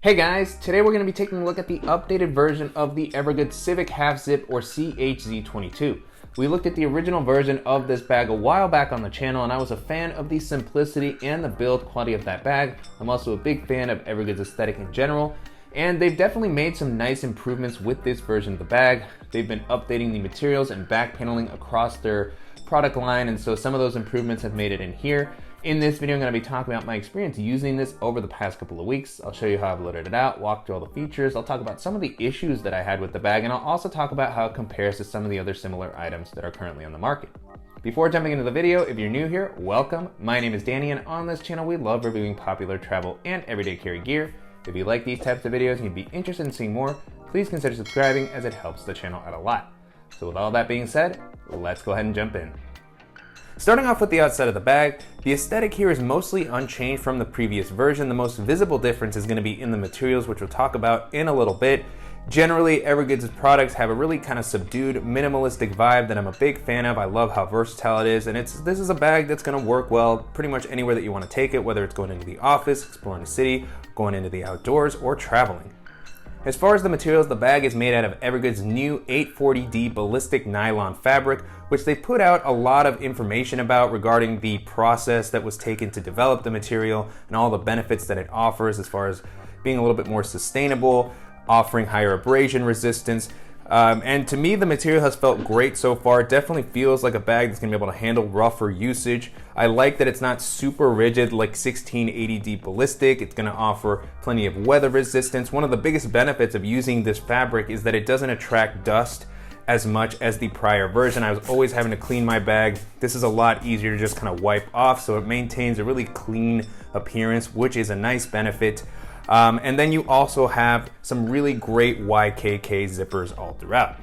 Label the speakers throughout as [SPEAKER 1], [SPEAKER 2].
[SPEAKER 1] Hey guys, today we're going to be taking a look at the updated version of the Evergoods Civic Half Zip or CHZ22. We looked at the original version of this bag a while back on the channel and I was a fan of the simplicity and the build quality of that bag. I'm also a big fan of Evergoods aesthetic in general, and they've definitely made some nice improvements with this version of the bag. They've been updating the materials and back paneling across their product line, and so some of those improvements have made it in here. In this video, I'm going to be talking about my experience using this over the past couple of weeks. I'll show you how I've loaded it out, walk through all the features. I'll talk about some of the issues that I had with the bag, and I'll also talk about how it compares to some of the other similar items that are currently on the market. Before jumping into the video, if you're new here, welcome. My name is Danny, and on this channel, we love reviewing popular travel and everyday carry gear. If you like these types of videos and you'd be interested in seeing more, please consider subscribing as it helps the channel out a lot. So with all that being said, let's go ahead and jump in. Starting off with the outside of the bag, the aesthetic here is mostly unchanged from the previous version. The most visible difference is going to be in the materials, which we'll talk about in a little bit. Generally, Evergoods' products have a really kind of subdued, minimalistic vibe that I'm a big fan of. I love how versatile it is, and this is a bag that's going to work well pretty much anywhere that you want to take it, whether it's going into the office, exploring the city, going into the outdoors, or traveling. As far as the materials, the bag is made out of Evergoods' new 840D ballistic nylon fabric, which they put out a lot of information about regarding the process that was taken to develop the material and all the benefits that it offers as far as being a little bit more sustainable, offering higher abrasion resistance. And to me, the material has felt great so far. It definitely feels like a bag that's gonna be able to handle rougher usage. I like that it's not super rigid like 1680D ballistic. It's gonna offer plenty of weather resistance. One of the biggest benefits of using this fabric is that it doesn't attract dust as much as the prior version. I was always having to clean my bag. This is a lot easier to just kind of wipe off, so it maintains a really clean appearance, which is a nice benefit. And then you also have some really great YKK zippers all throughout.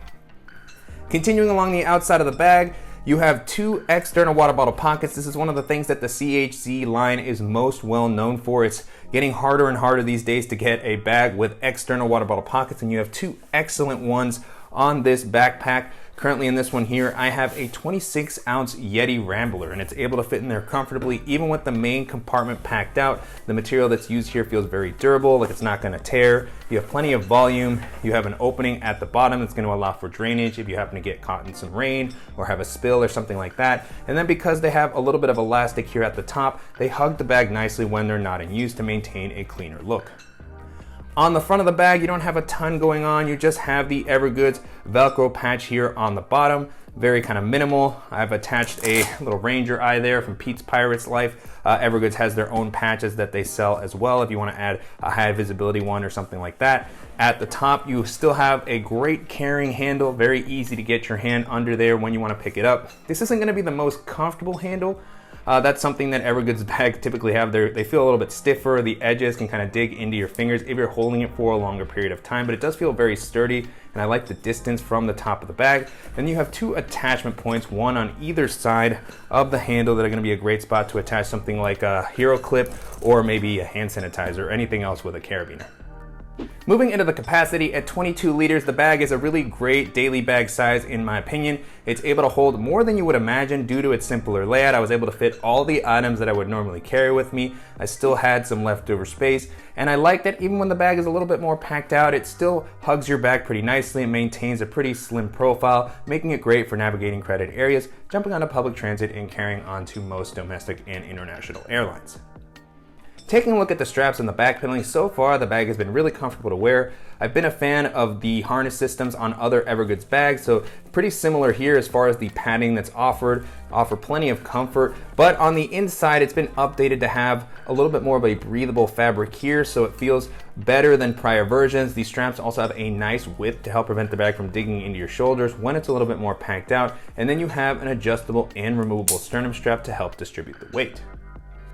[SPEAKER 1] Continuing along the outside of the bag, you have two external water bottle pockets. This is one of the things that the CHZ line is most well known for. It's getting harder and harder these days to get a bag with external water bottle pockets, and you have two excellent ones on this backpack. Currently in this one here, I have a 26-ounce Yeti Rambler, and it's able to fit in there comfortably, even with the main compartment packed out. The material that's used here feels very durable, like it's not gonna tear. You have plenty of volume. You have an opening at the bottom that's gonna allow for drainage if you happen to get caught in some rain or have a spill or something like that. And then because they have a little bit of elastic here at the top, they hug the bag nicely when they're not in use to maintain a cleaner look. On the front of the bag, you don't have a ton going on. You just have the Evergoods Velcro patch here on the bottom. Very kind of minimal. I've attached a little Ranger eye there from Pete's Pirates Life. Evergoods has their own patches that they sell as well if you want to add a high visibility one or something like that. At the top, you still have a great carrying handle. Very easy to get your hand under there when you want to pick it up. This isn't going to be the most comfortable handle. That's something that Evergoods bags typically have. They feel a little bit stiffer. The edges can kind of dig into your fingers if you're holding it for a longer period of time, but it does feel very sturdy, and I like the distance from the top of the bag. Then you have two attachment points, one on either side of the handle, that are going to be a great spot to attach something like a hero clip or maybe a hand sanitizer or anything else with a carabiner. Moving into the capacity, at 22 liters, the bag is a really great daily bag size in my opinion. It's able to hold more than you would imagine due to its simpler layout. I was able to fit all the items that I would normally carry with me. I still had some leftover space, and I like that even when the bag is a little bit more packed out, it still hugs your bag pretty nicely and maintains a pretty slim profile, making it great for navigating crowded areas, jumping onto public transit, and carrying onto most domestic and international airlines. Taking a look at the straps and the back paneling, so far the bag has been really comfortable to wear. I've been a fan of the harness systems on other Evergoods bags, so pretty similar here as far as the padding that's offer plenty of comfort. But on the inside, it's been updated to have a little bit more of a breathable fabric here, so it feels better than prior versions. These straps also have a nice width to help prevent the bag from digging into your shoulders when it's a little bit more packed out. And then you have an adjustable and removable sternum strap to help distribute the weight.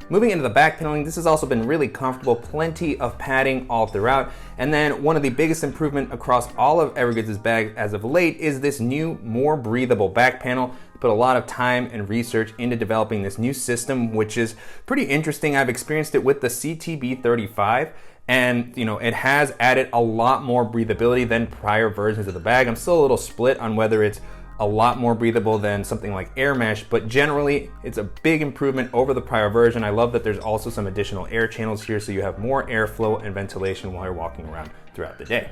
[SPEAKER 1] Moving into the back paneling, this has also been really comfortable, plenty of padding all throughout. And then one of the biggest improvement across all of Evergoods' bags as of late is this new, more breathable back panel. Put a lot of time and research into developing this new system, which is pretty interesting. I've experienced it with the CTB35, and it has added a lot more breathability than prior versions of the bag. I'm still a little split on whether it's a lot more breathable than something like air mesh, but generally it's a big improvement over the prior version. I love that there's also some additional air channels here, so you have more airflow and ventilation while you're walking around throughout the day.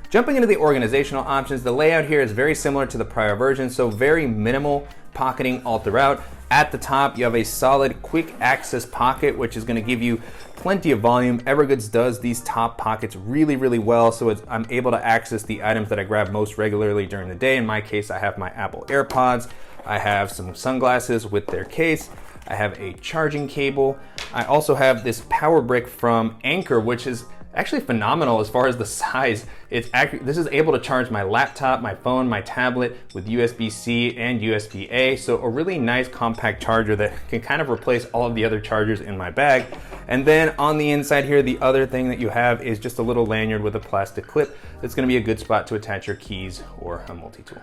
[SPEAKER 1] Jumping into the organizational options, the layout here is very similar to the prior version, so very minimal pocketing all throughout. At the top, you have a solid quick access pocket, which is going to give you plenty of volume. Evergoods does these top pockets really, really well, so I'm able to access the items that I grab most regularly during the day. In my case, I have my Apple AirPods, I have some sunglasses with their case, I have a charging cable. I also have this power brick from Anker, which is actually phenomenal as far as the size. This is able to charge my laptop, my phone, my tablet with USB-C and USB-A. So a really nice compact charger that can kind of replace all of the other chargers in my bag. And then on the inside here, the other thing that you have is just a little lanyard with a plastic clip. That's gonna be a good spot to attach your keys or a multi-tool.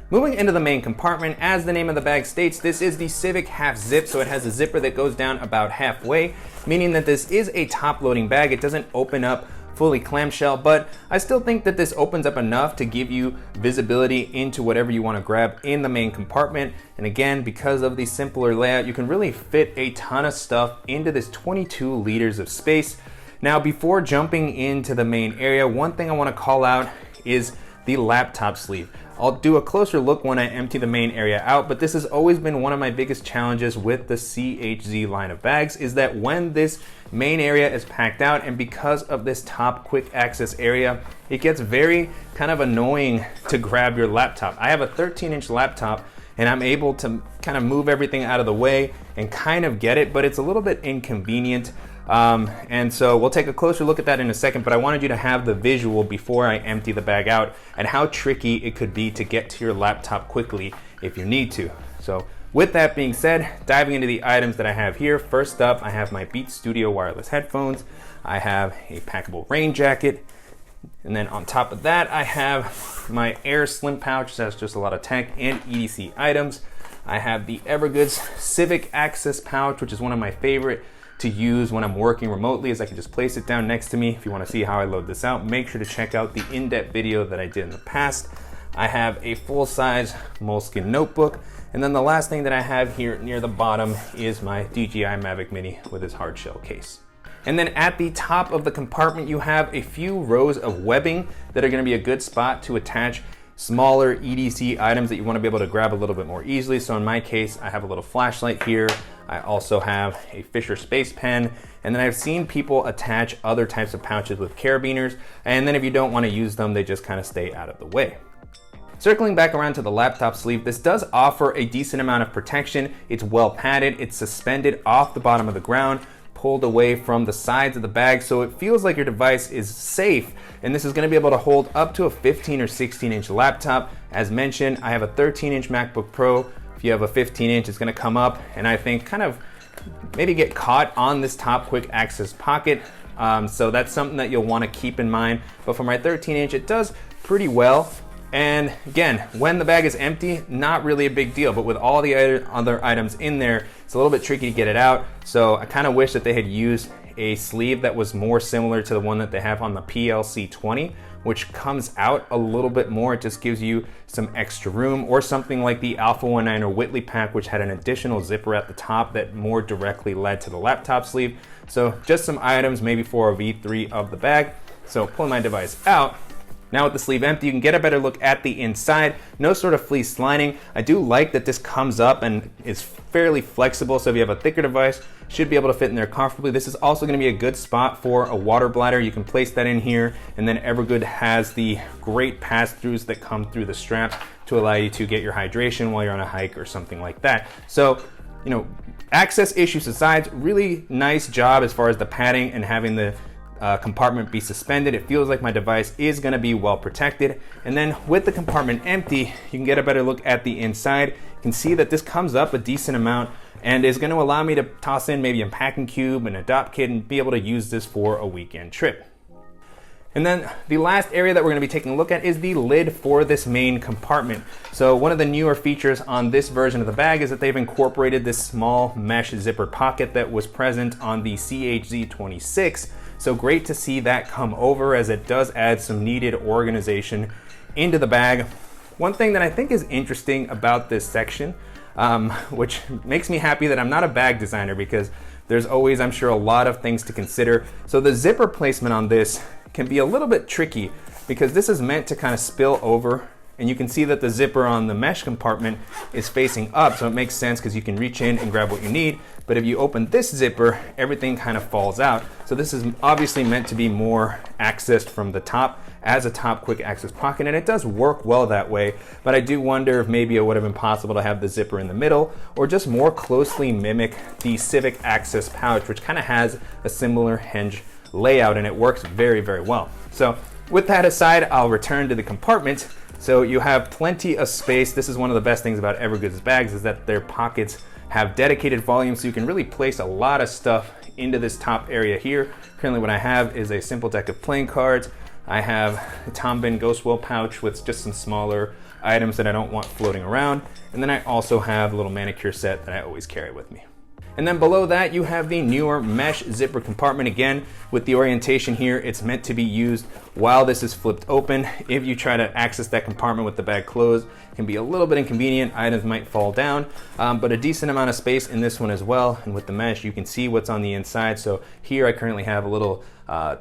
[SPEAKER 1] Moving into the main compartment, as the name of the bag states, this is the Civic Half Zip, so it has a zipper that goes down about halfway, meaning that this is a top-loading bag. It doesn't open up fully clamshell, but I still think that this opens up enough to give you visibility into whatever you want to grab in the main compartment. And again, because of the simpler layout, you can really fit a ton of stuff into this 22 liters of space. Now, before jumping into the main area, one thing I want to call out is the laptop sleeve. I'll do a closer look when I empty the main area out, but this has always been one of my biggest challenges with the CHZ line of bags, is that when this main area is packed out, and because of this top quick access area, it gets very kind of annoying to grab your laptop. I have a 13-inch laptop and I'm able to kind of move everything out of the way and kind of get it, but it's a little bit inconvenient. And so we'll take a closer look at that in a second, but I wanted you to have the visual before I empty the bag out and how tricky it could be to get to your laptop quickly if you need to. So with that being said, diving into the items that I have here. First up, I have my Beats Studio wireless headphones. I have a packable rain jacket. And then on top of that, I have my Air Slim pouch. That's just a lot of tech and EDC items. I have the Evergoods Civic Access pouch, which is one of my favorite to use when I'm working remotely, as I can just place it down next to me. If you want to see how I load this out, make sure to check out the in-depth video that I did in the past. I have a full-size Moleskine notebook, and then the last thing that I have here near the bottom is my DJI Mavic Mini with its hard shell case. And then at the top of the compartment, you have a few rows of webbing that are going to be a good spot to attach smaller EDC items that you want to be able to grab a little bit more easily. So in my case, I have a little flashlight here. I also have a Fisher Space Pen, and then I've seen people attach other types of pouches with carabiners, and then if you don't want to use them, they just kind of stay out of the way. Circling back around to the laptop sleeve, this does offer a decent amount of protection. It's well padded, it's suspended off the bottom of the ground, pulled away from the sides of the bag, so it feels like your device is safe, and this is going to be able to hold up to a 15 or 16-inch laptop. As mentioned, I have a 13-inch MacBook Pro. If you have a 15-inch, it's going to come up and I think kind of maybe get caught on this top quick access pocket. So that's something that you'll want to keep in mind. But for my 13-inch, it does pretty well. And again, when the bag is empty, not really a big deal, but with all the other items in there, it's a little bit tricky to get it out. So I kind of wish that they had used a sleeve that was more similar to the one that they have on the PLC20, which comes out a little bit more. It just gives you some extra room, or something like the Alpha 19er Whitley pack, which had an additional zipper at the top that more directly led to the laptop sleeve. So just some items maybe for a V3 of the bag. So pulling my device out. Now with the sleeve empty, you can get a better look at the inside. No sort of fleece lining. I do like that this comes up and is fairly flexible, so if you have a thicker device, should be able to fit in there comfortably. This is also going to be a good spot for a water bladder. You can place that in here, and then Evergoods has the great pass-throughs that come through the strap to allow you to get your hydration while you're on a hike or something like that. So, you know, access issues aside, really nice job as far as the padding and having the compartment be suspended. It feels like my device is going to be well protected. And then with the compartment empty, you can get a better look at the inside. You can see that this comes up a decent amount and is going to allow me to toss in maybe a packing cube and a dop kit and be able to use this for a weekend trip. And then the last area that we're going to be taking a look at is the lid for this main compartment. So one of the newer features on this version of the bag is that they've incorporated this small mesh zipper pocket that was present on the CHZ22. So great to see that come over, as it does add some needed organization into the bag. one thing that I think is interesting about this section, which makes me happy that I'm not a bag designer, because there's always, I'm sure, a lot of things to consider. So the zipper placement on this can be a little bit tricky, because this is meant to kind of spill over, and you can see that the zipper on the mesh compartment is facing up, so it makes sense because you can reach in and grab what you need. But if you open this zipper, everything kind of falls out. So this is obviously meant to be more accessed from the top as a top quick access pocket, and it does work well that way. But I do wonder if maybe it would have been possible to have the zipper in the middle, or just more closely mimic the Civic Access pouch, which kind of has a similar hinge layout, and it works very, very well. So with that aside, I'll return to the compartment. So you have plenty of space. This is one of the best things about Evergoods bags, is that their pockets have dedicated volume, so you can really place a lot of stuff into this top area here. Currently what I have is a simple deck of playing cards. I have a Tom Bin Ghost Wheel pouch with just some smaller items that I don't want floating around. And then I also have a little manicure set that I always carry with me. And then below that, you have the newer mesh zipper compartment. Again, with the orientation here, it's meant to be used while this is flipped open. If you try to access that compartment with the bag closed, it can be a little bit inconvenient. Items might fall down, but a decent amount of space in this one as well. And with the mesh, you can see what's on the inside. So here I currently have a little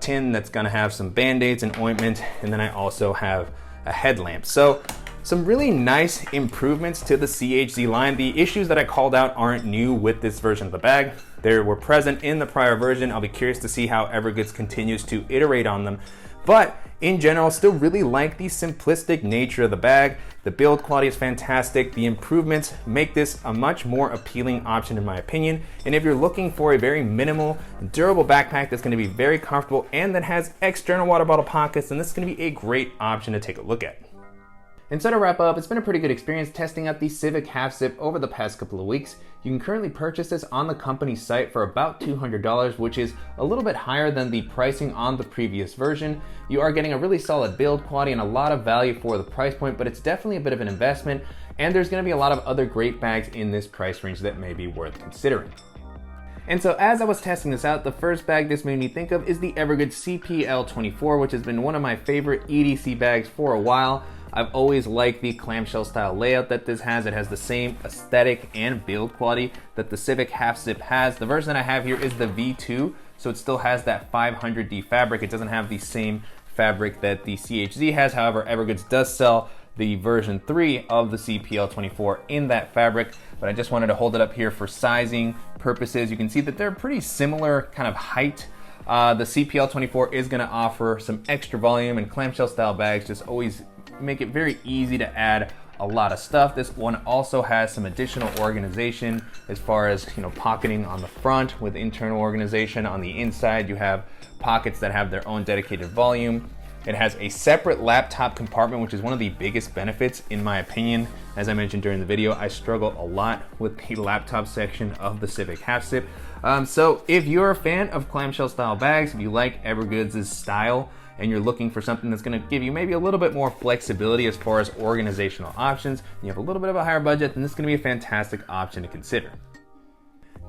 [SPEAKER 1] tin that's gonna have some Band-Aids and ointment, and then I also have a headlamp. So some really nice improvements to the CHZ line. The issues that I called out aren't new with this version of the bag. They were present in the prior version. I'll be curious to see how Evergoods continues to iterate on them. But in general, still really like the simplistic nature of the bag. The build quality is fantastic. The improvements make this a much more appealing option in my opinion. And if you're looking for a very minimal, durable backpack that's gonna be very comfortable and that has external water bottle pockets, then this is gonna be a great option to take a look at. And so to wrap up, it's been a pretty good experience testing out the Civic Half Zip over the past couple of weeks. You can currently purchase this on the company's site for about $200, which is a little bit higher than the pricing on the previous version. You are getting a really solid build quality and a lot of value for the price point, but it's definitely a bit of an investment, and there's gonna be a lot of other great bags in this price range that may be worth considering. And so as I was testing this out, the first bag this made me think of is the Evergoods CPL24, which has been one of my favorite EDC bags for a while. I've always liked the clamshell style layout that this has. It has the same aesthetic and build quality that the Civic Half Zip has. The version that I have here is the V2, so it still has that 500D fabric. It doesn't have the same fabric that the CHZ has. However, Evergoods does sell the version 3 of the CPL24 in that fabric, but I just wanted to hold it up here for sizing purposes. You can see that they're pretty similar kind of height. The CPL24 is gonna offer some extra volume, and clamshell style bags just always make it very easy to add a lot of stuff. This one also has some additional organization as far as, pocketing on the front with internal organization. On the inside, you have pockets that have their own dedicated volume. It has a separate laptop compartment, which is one of the biggest benefits in my opinion. As I mentioned during the video, I struggle a lot with the laptop section of the Civic Half Zip. So if you're a fan of clamshell style bags, if you like Evergoods' style, and you're looking for something that's gonna give you maybe a little bit more flexibility as far as organizational options, and you have a little bit of a higher budget, then this is gonna be a fantastic option to consider.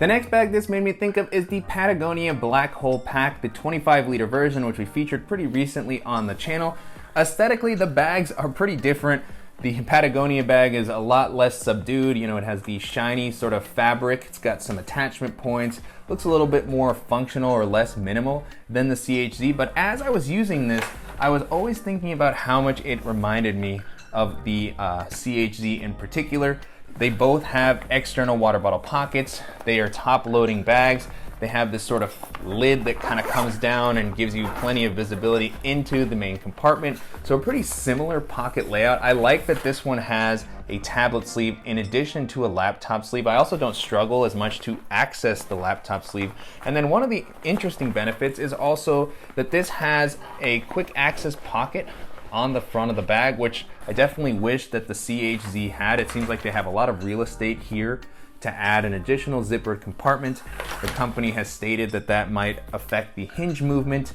[SPEAKER 1] The next bag this made me think of is the Patagonia Black Hole Pack, the 25-liter version, which we featured pretty recently on the channel. Aesthetically, the bags are pretty different. The Patagonia bag is a lot less subdued. It has the shiny sort of fabric. It's got some attachment points. Looks a little bit more functional or less minimal than the CHZ. But as I was using this, I was always thinking about how much it reminded me of the CHZ in particular. They both have external water bottle pockets. They are top-loading bags. They have this sort of lid that kind of comes down and gives you plenty of visibility into the main compartment. So a pretty similar pocket layout. I like that this one has a tablet sleeve in addition to a laptop sleeve. I also don't struggle as much to access the laptop sleeve. And then one of the interesting benefits is also that this has a quick access pocket on the front of the bag, which I definitely wish that the CHZ had. It seems like they have a lot of real estate here to add an additional zippered compartment. The company has stated that that might affect the hinge movement.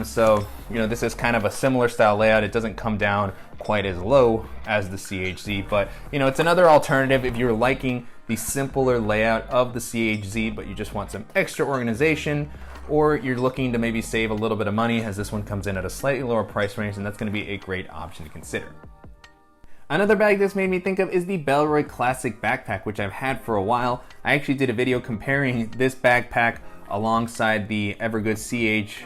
[SPEAKER 1] So, this is kind of a similar style layout. It doesn't come down quite as low as the CHZ, but it's another alternative if you're liking the simpler layout of the CHZ, but you just want some extra organization, or you're looking to maybe save a little bit of money as this one comes in at a slightly lower price range, and that's gonna be a great option to consider. Another bag this made me think of is the Bellroy Classic Backpack, which I've had for a while. I actually did a video comparing this backpack alongside the Evergoods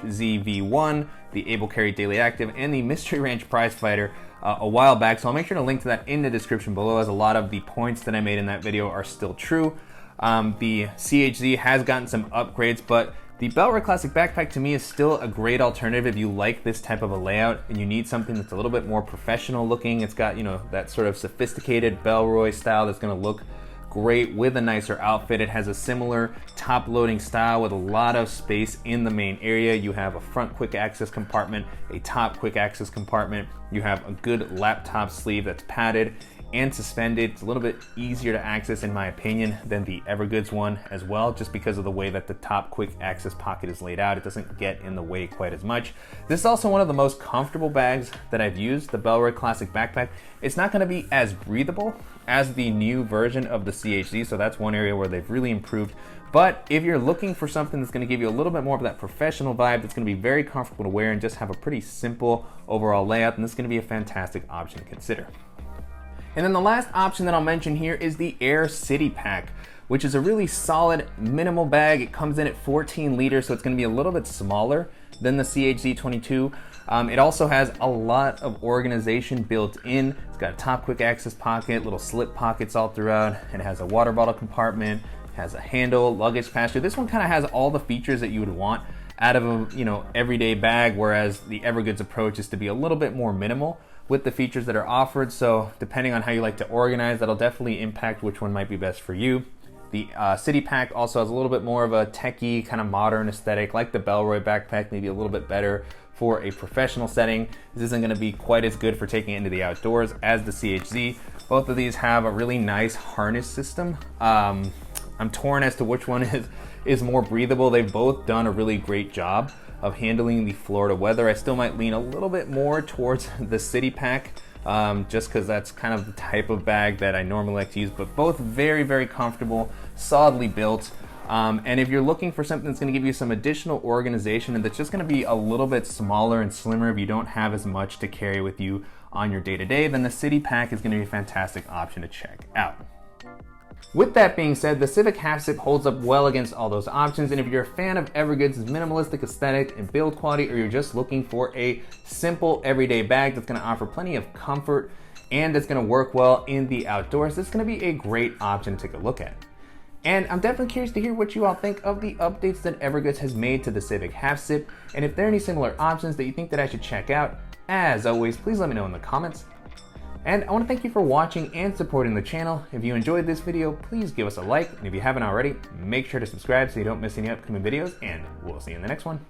[SPEAKER 1] CHZ22, the Able Carry Daily Active, and the Mystery Ranch Prize Fighter a while back, so I'll make sure to link to that in the description below, as a lot of the points that I made in that video are still true. The CHZ has gotten some upgrades, but the Bellroy Classic Backpack to me is still a great alternative if you like this type of a layout and you need something that's a little bit more professional looking. It's got, you know, that sort of sophisticated Bellroy style that's gonna look great with a nicer outfit. It has a similar top loading style with a lot of space in the main area. You have a front quick access compartment, a top quick access compartment. You have a good laptop sleeve that's padded and suspended. It's a little bit easier to access, in my opinion, than the Evergoods one as well, just because of the way that the top quick access pocket is laid out. It doesn't get in the way quite as much. This is also one of the most comfortable bags that I've used, the Bellroy Classic Backpack. It's not gonna be as breathable as the new version of the CHZ, so that's one area where they've really improved. But if you're looking for something that's gonna give you a little bit more of that professional vibe, that's gonna be very comfortable to wear and just have a pretty simple overall layout, then this is gonna be a fantastic option to consider. And then the last option that I'll mention here is the Air City Pack, which is a really solid minimal bag. It comes in at 14 liters, so it's gonna be a little bit smaller than the CHZ22. It also has a lot of organization built in. It's got a top quick access pocket, little slip pockets all throughout. It has a water bottle compartment, has a handle, luggage pass-through. This one kind of has all the features that you would want out of a, you know, everyday bag, whereas the Evergoods approach is to be a little bit more minimal with the features that are offered. So depending on how you like to organize, that'll definitely impact which one might be best for you. The City Pack also has a little bit more of a techie, kind of modern aesthetic, like the Bellroy backpack, maybe a little bit better for a professional setting. This isn't gonna be quite as good for taking it into the outdoors as the CHZ. Both of these have a really nice harness system. I'm torn as to which one is more breathable. They've both done a really great job of handling the Florida weather. I still might lean a little bit more towards the City Pack, just because that's kind of the type of bag that I normally like to use, but both very, very comfortable, solidly built. And if you're looking for something that's gonna give you some additional organization and that's just gonna be a little bit smaller and slimmer if you don't have as much to carry with you on your day-to-day, then the City Pack is gonna be a fantastic option to check out. With that being said, the Civic Half Zip holds up well against all those options, and if you're a fan of Evergoods' minimalistic aesthetic and build quality, or you're just looking for a simple everyday bag that's gonna offer plenty of comfort and that's gonna work well in the outdoors, this is gonna be a great option to take a look at. And I'm definitely curious to hear what you all think of the updates that Evergoods has made to the Civic Half Zip, and if there are any similar options that you think that I should check out. As always, please let me know in the comments. And I want to thank you for watching and supporting the channel. If you enjoyed this video, please give us a like, and if you haven't already, make sure to subscribe so you don't miss any upcoming videos, and we'll see you in the next one.